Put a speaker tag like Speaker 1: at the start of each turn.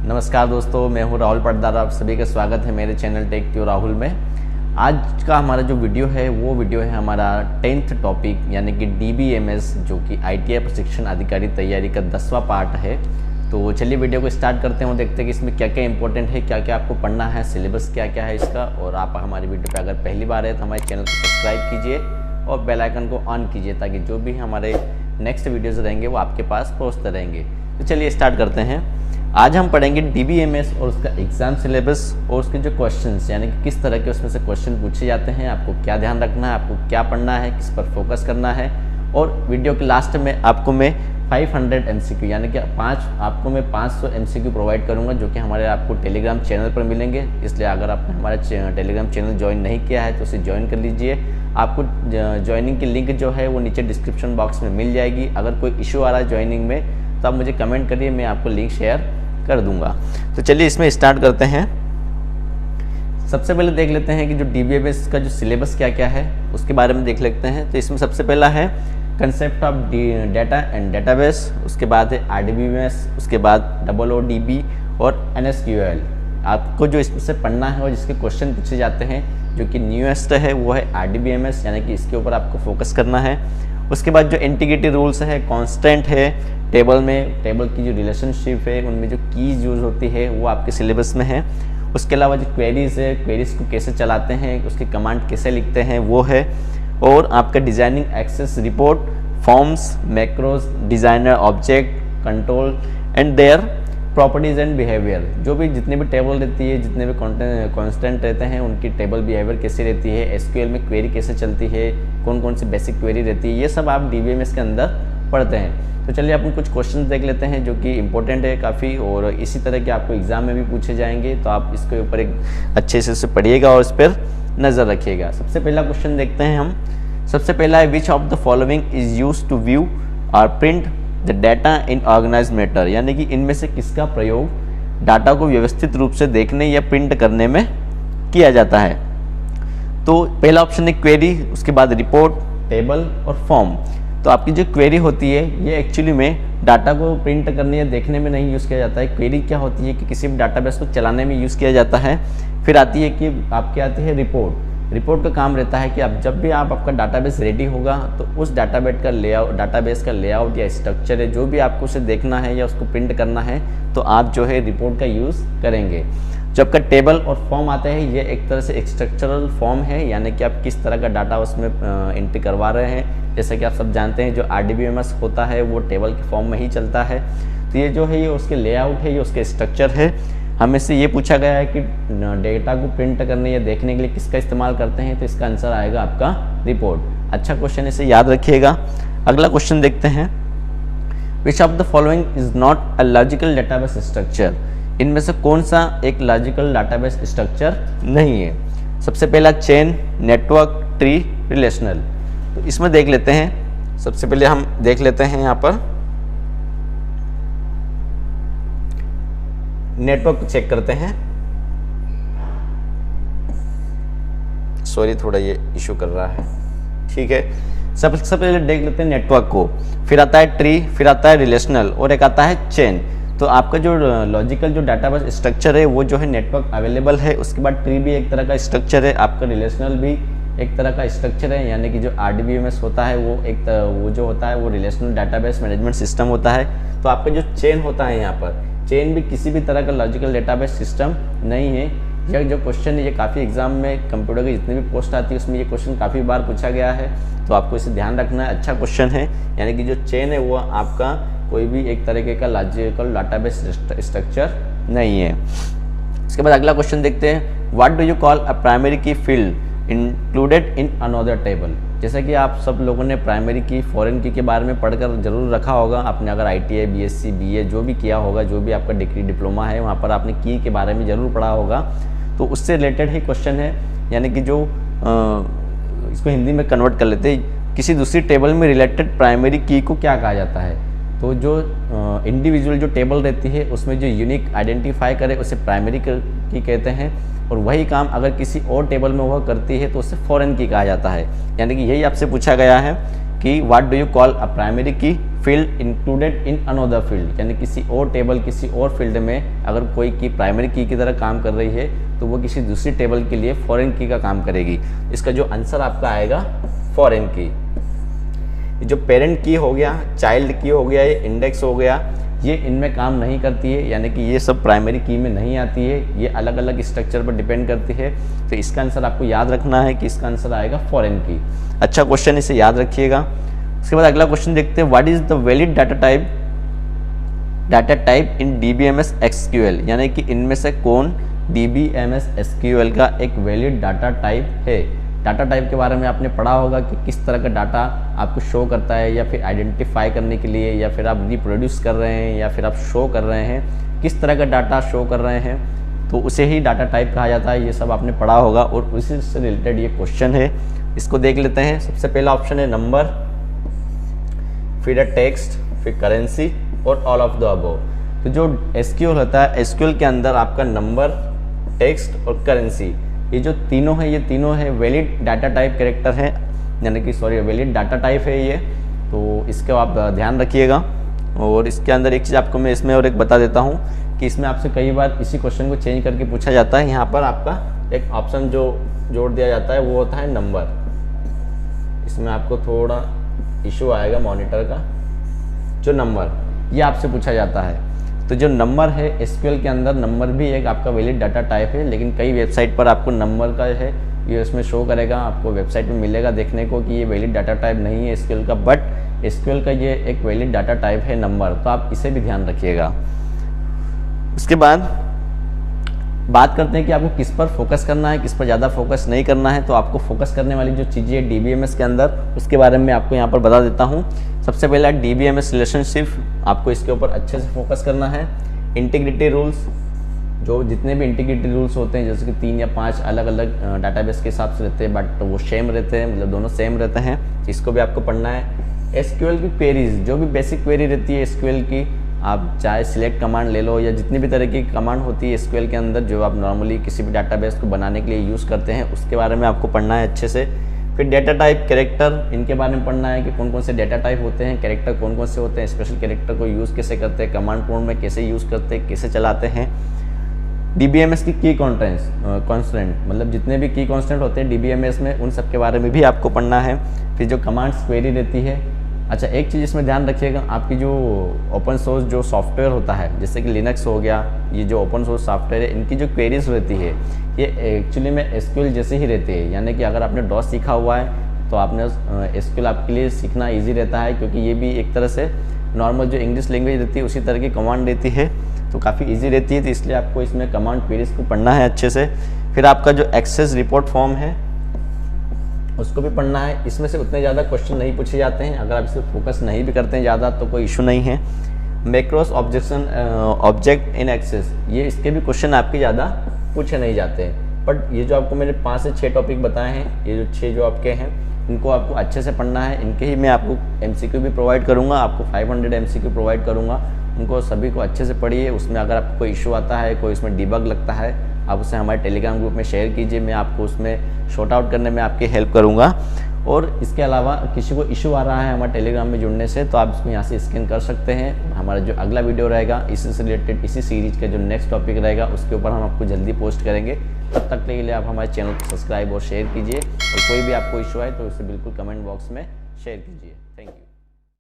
Speaker 1: नमस्कार दोस्तों, मैं हूं राहुल पटदार। आप सभी का स्वागत है मेरे चैनल टेक क्यू राहुल में। आज का हमारा जो वीडियो है वो वीडियो है हमारा 10th टॉपिक यानी कि DBMS जो कि ITI प्रशिक्षण अधिकारी तैयारी का 10वां पार्ट है। तो चलिए वीडियो को स्टार्ट करते हैं और देखते हैं कि इसमें क्या क्या इंपॉर्टेंट है, क्या क्या आपको पढ़ना है, सिलेबस क्या क्या है इसका। और आप हमारी वीडियो पर अगर पहली बार है तो हमारे चैनल को सब्सक्राइब कीजिए और बेल आइकन को ऑन कीजिए ताकि जो भी हमारे नेक्स्ट वीडियोज़ रहेंगे वो आपके पास पहुँचते रहेंगे। तो चलिए स्टार्ट करते हैं। आज हम पढ़ेंगे DBMS और उसका एग्ज़ाम सिलेबस और उसके जो क्वेश्चंस यानी कि किस तरह के उसमें से क्वेश्चन पूछे जाते हैं, आपको क्या ध्यान रखना है, आपको क्या पढ़ना है, किस पर फोकस करना है। और वीडियो के लास्ट में आपको मैं 500 MCQ यानी कि आपको मैं 500 MCQ प्रोवाइड करूंगा जो कि हमारे आपको टेलीग्राम चैनल पर मिलेंगे। इसलिए अगर आपने हमारा टेलीग्राम चैनल ज्वाइन नहीं किया है तो उसे ज्वाइन कर लीजिए। आपको ज्वाइनिंग की लिंक जो है वो नीचे डिस्क्रिप्शन बॉक्स में मिल जाएगी। अगर कोई इशू आ रहा है ज्वाइनिंग में तो आप मुझे कमेंट करिए, मैं आपको लिंक शेयर कर दूंगा। तो चलिए इसमें स्टार्ट करते हैं। सबसे पहले देख लेते हैं कि जो DBMS का जो सिलेबस क्या क्या है उसके बारे में देख लेते हैं। तो इसमें सबसे पहला है concept of data and database, उसके बाद है RDBMS, उसके बाद OODB और NSQL। आपको जो इसमें से पढ़ना है और जिसके क्वेश्चन पूछे जाते हैं जो कि न्यूएस्ट है वो है RDBMS यानी कि इसके ऊपर आपको फोकस करना है। उसके बाद जो इंटीग्रिटी रूल्स है, कांस्टेंट है, टेबल की जो रिलेशनशिप है उनमें जो कीज यूज होती है वो आपके सिलेबस में है। उसके अलावा जो क्वेरीज है, क्वेरीज को कैसे चलाते हैं, उसकी कमांड कैसे लिखते हैं वो है। और आपका designing access report, forms, macros, designer object, control and their properties and behaviour. जो भी जितने भी टेबल रहती है, जितने भी कांस्टेंट रहते हैं उनकी टेबल बिहेवियर कैसी रहती है, SQL में क्वेरी कैसे चलती है, कौन कौन सी बेसिक क्वेरी रहती है, ये सब आप DBMS के अंदर पढ़ते हैं। तो चलिए अपन कुछ क्वेश्चन देख लेते हैं जो कि इंपॉर्टेंट है काफ़ी और इसी तरह के आपको एग्जाम में भी पूछे जाएंगे। तो आप इसके ऊपर एक अच्छे से पढ़िएगा और इस पर नज़र रखिएगा। सबसे पहला क्वेश्चन देखते हैं हम। सबसे पहला है which of the following is use to view और print the data in organize matter, यानी कि इनमें से किसका प्रयोग डाटा को व्यवस्थित रूप से देखने या प्रिंट करने में किया जाता है। तो पहला ऑप्शन है क्वेरी, उसके बाद रिपोर्ट, टेबल और फॉर्म। तो आपकी जो क्वेरी होती है ये एक्चुअली में डाटा को प्रिंट करने या देखने में नहीं यूज़ किया जाता है। क्वेरी क्या होती है कि किसी भी डाटाबेस को चलाने में यूज़ किया जाता है। फिर आती है कि आपकी आती है रिपोर्ट। रिपोर्ट का काम रहता है कि आप जब भी आपका डाटाबेस रेडी होगा तो उस डाटाबेस का लेआउट या स्ट्रक्चर है जो भी आपको उसे देखना है या उसको प्रिंट करना है तो आप जो है रिपोर्ट का यूज़ करेंगे। जब का टेबल और फॉर्म आता है ये एक तरह से स्ट्रक्चरल फॉर्म है यानी कि आप किस तरह का डाटा उसमें एंट्री करवा रहे हैं। जैसे कि आप सब जानते हैं जो RDBMS होता है वो टेबल के फॉर्म में ही चलता है। तो ये जो है ये उसके लेआउट है, ये उसके स्ट्रक्चर है। हमें से ये पूछा गया है कि डेटा को प्रिंट करने या देखने के लिए किसका इस्तेमाल करते हैं, तो इसका आंसर आएगा आपका रिपोर्ट। अच्छा क्वेश्चन, इसे याद रखिएगा। अगला क्वेश्चन देखते हैं। विच of the following is not a logical database structure, इनमें से कौन सा एक लॉजिकल डाटाबेस स्ट्रक्चर नहीं है। सबसे पहला चेन, नेटवर्क, ट्री, रिलेशनल। तो इसमें देख लेते हैं। सबसे पहले हम देख लेते हैं यहाँ पर नेटवर्क चेक करते हैं। सॉरी थोड़ा ये इशू कर रहा है, ठीक है। सबसे पहले देख लेते हैं नेटवर्क को, फिर आता है ट्री, फिर आता है रिलेशनल और एक आता है चेन। तो आपका जो लॉजिकल जो डाटाबेस स्ट्रक्चर है वो जो है नेटवर्क अवेलेबल है। उसके बाद ट्री भी एक तरह का स्ट्रक्चर है, आपका रिलेशनल भी एक तरह का स्ट्रक्चर है यानी कि जो RDBMS होता है वो जो होता है वो रिलेशनल डाटाबेस मैनेजमेंट सिस्टम होता है। तो आपका जो चेन होता है यहाँ पर, चेन भी किसी भी तरह का लॉजिकल डाटाबेस सिस्टम नहीं है। यह जो क्वेश्चन है ये काफ़ी एग्जाम में कंप्यूटर की जितनी भी पोस्ट आती है उसमें ये क्वेश्चन काफ़ी बार पूछा गया है, तो आपको इसे ध्यान रखना है। अच्छा क्वेश्चन है, यानी कि जो चेन है वो आपका कोई भी एक तरीके का लॉजिकल डाटाबेस स्ट्रक्चर नहीं है। इसके बाद अगला क्वेश्चन देखते हैं। What do you call a primary key field included in another table. जैसा कि आप सब लोगों ने प्राइमरी की, फॉरेन की के बारे में पढ़कर जरूर रखा होगा। आपने अगर ITI, BSc, BA जो भी किया होगा, जो भी आपका डिग्री डिप्लोमा है वहाँ पर आपने की के बारे में ज़रूर पढ़ा होगा। तो उससे रिलेटेड ही क्वेश्चन है, यानी कि जो इसको हिंदी में कन्वर्ट कर लेते हैं, किसी दूसरी टेबल में रिलेटेड प्राइमरी की को क्या कहा जाता है। तो जो इंडिविजुअल जो टेबल रहती है उसमें जो यूनिक आइडेंटिफाई करे उसे प्राइमरी की कहते हैं। और वही काम अगर किसी और टेबल में वह करती है तो उसे फॉरेन की कहा जाता है। यानी कि यही आपसे पूछा गया है कि what do you call a primary key field included in another field, यानी किसी और टेबल किसी और फील्ड में अगर कोई की प्राइमरी की तरह काम कर रही है तो वो किसी दूसरी टेबल के लिए फॉरेन की का काम करेगी। इसका जो आंसर आपका आएगा फॉरेन की। जो पेरेंट की हो गया, चाइल्ड की हो गया, ये इंडेक्स हो गया, ये इनमें काम नहीं करती है, यानी कि ये सब प्राइमरी की में नहीं आती है, ये अलग अलग स्ट्रक्चर पर डिपेंड करती है। तो इसका आंसर आपको याद रखना है कि इसका आंसर आएगा फॉरेन की। अच्छा क्वेश्चन, इसे याद रखिएगा। उसके बाद अगला क्वेश्चन देखते हैं, what is the valid data type in DBMS SQL, यानी कि इनमें से कौन DBMS SQL का एक वैलिड डाटा टाइप है। डाटा टाइप के बारे में आपने पढ़ा होगा कि किस तरह का डाटा आपको शो करता है, या फिर आइडेंटिफाई करने के लिए, या फिर आप रिप्रोड्यूस कर रहे हैं, या फिर आप शो कर रहे हैं, किस तरह का डाटा शो कर रहे हैं, तो उसे ही डाटा टाइप कहा जाता है। ये सब आपने पढ़ा होगा और उसी से रिलेटेड ये क्वेश्चन है। इसको देख लेते हैं। सबसे पहला ऑप्शन है नंबर, फिर टेक्स्ट, फिर करेंसी और ऑल ऑफ द अबव। तो जो SQL होता है, SQL के अंदर आपका नंबर, टेक्स्ट और करेंसी, ये जो तीनों है, ये तीनों है वैलिड डाटा टाइप कैरेक्टर है, यानी कि वैलिड डाटा टाइप है ये। तो इसको आप ध्यान रखिएगा। और इसके अंदर एक चीज़ आपको मैं इसमें और एक बता देता हूँ कि इसमें आपसे कई बार इसी क्वेश्चन को चेंज करके पूछा जाता है। यहाँ पर आपका एक ऑप्शन जो जोड़ दिया जाता है वो होता है नंबर। इसमें आपको थोड़ा इशू आएगा मॉनिटर का। जो नंबर ये आपसे पूछा जाता है, तो जो नंबर है SQL के अंदर, नंबर भी एक आपका वैलिड डाटा टाइप है, लेकिन कई वेबसाइट पर आपको नंबर का है ये उसमें शो करेगा, आपको वेबसाइट में मिलेगा देखने को कि ये वैलिड डाटा टाइप नहीं है SQL का, बट SQL का ये एक वैलिड डाटा टाइप है नंबर। तो आप इसे भी ध्यान रखिएगा। उसके बाद बात करते हैं कि आपको किस पर फोकस करना है, किस पर ज़्यादा फोकस नहीं करना है। तो आपको फोकस करने वाली जो चीज़ें है DBMS के अंदर, उसके बारे में आपको यहाँ पर बता देता हूँ। सबसे पहला DBMS रिलेशनशिप, आपको इसके ऊपर अच्छे से फोकस करना है। इंटीग्रिटी रूल्स, जो जितने भी इंटीग्रिटी रूल्स होते हैं, जैसे कि 3 या 5 अलग अलग डाटाबेस के हिसाब से रहते हैं, बट वो सेम रहते हैं, मतलब दोनों सेम रहते हैं, इसको भी आपको पढ़ना है। SQL की क्वेरीज, जो भी बेसिक क्वेरी रहती है SQL की, आप चाहे सिलेक्ट कमांड ले लो या जितनी भी तरह की कमांड होती है SQL के अंदर, जो आप नॉर्मली किसी भी डाटाबेस को बनाने के लिए यूज़ करते हैं, उसके बारे में आपको पढ़ना है अच्छे से। फिर डेटा टाइप, कैरेक्टर, इनके बारे में पढ़ना है कि कौन कौन से डेटा टाइप होते हैं, कैरेक्टर कौन कौन से होते हैं, स्पेशल कैरेक्टर को यूज़ कैसे करते हैं, कमांड प्रोम्प्ट में कैसे यूज़ करते हैं, कैसे चलाते हैं। DBMS की की कॉन्स्टेंट, मतलब जितने भी की कॉन्स्टेंट होते हैं DBMS में, उन सब के बारे में भी आपको पढ़ना है। फिर जो कमांड्स क्वेरी रहती है, अच्छा एक चीज़ इसमें ध्यान रखिएगा, आपकी जो ओपन सोर्स जो सॉफ्टवेयर होता है, जैसे कि लिनक्स हो गया, ये जो ओपन सोर्स सॉफ्टवेयर है, इनकी जो क्वेरीज रहती है ये एक्चुअली में SQL जैसे ही रहती है। यानी कि अगर आपने DOS सीखा हुआ है तो आपने SQL आपके लिए सीखना ईजी रहता है, क्योंकि ये भी एक तरह से नॉर्मल जो इंग्लिश लैंग्वेज रहती है उसी तरह की कमांड रहती है, तो काफ़ी ईजी रहती है। तो इसलिए आपको इसमें कमांड क्वेरीज को पढ़ना है अच्छे से। फिर आपका जो एक्सेस रिपोर्ट फॉर्म है उसको भी पढ़ना है। इसमें से उतने ज़्यादा क्वेश्चन नहीं पूछे जाते हैं, अगर आप इस पर फोकस नहीं भी करते हैं ज़्यादा तो कोई इशू नहीं है। मैक्रोस ऑब्जेक्ट इन एक्सेस, ये इसके भी क्वेश्चन आपके ज़्यादा पूछे नहीं जाते हैं, बट ये जो आपको मैंने 5 से 6 टॉपिक बताए हैं, ये जो 6 जो आपके हैं, इनको आपको अच्छे से पढ़ना है। इनके ही मैं आपको MCQ भी प्रोवाइड करूँगा, आपको 500 MCQ प्रोवाइड करूँगा, उनको सभी को अच्छे से पढ़िए। उसमें अगर आपको कोई इशू आता है, कोई उसमें डिबग लगता है, आप उसे हमारे टेलीग्राम ग्रुप में शेयर कीजिए, मैं आपको उसमें शॉर्ट आउट करने में आपकी हेल्प करूँगा। और इसके अलावा किसी को इशू आ रहा है हमारे टेलीग्राम में जुड़ने से, तो आप इसको यहाँ से स्कैन कर सकते हैं। हमारा जो अगला वीडियो रहेगा इसी से रिलेटेड, इसी सीरीज का जो नेक्स्ट टॉपिक रहेगा उसके ऊपर हम आपको जल्दी पोस्ट करेंगे। तब तक के लिए आप हमारे चैनल को सब्सक्राइब और शेयर कीजिए, और कोई भी आपको इशू आए तो उसे बिल्कुल कमेंट बॉक्स में शेयर कीजिए। Thank you.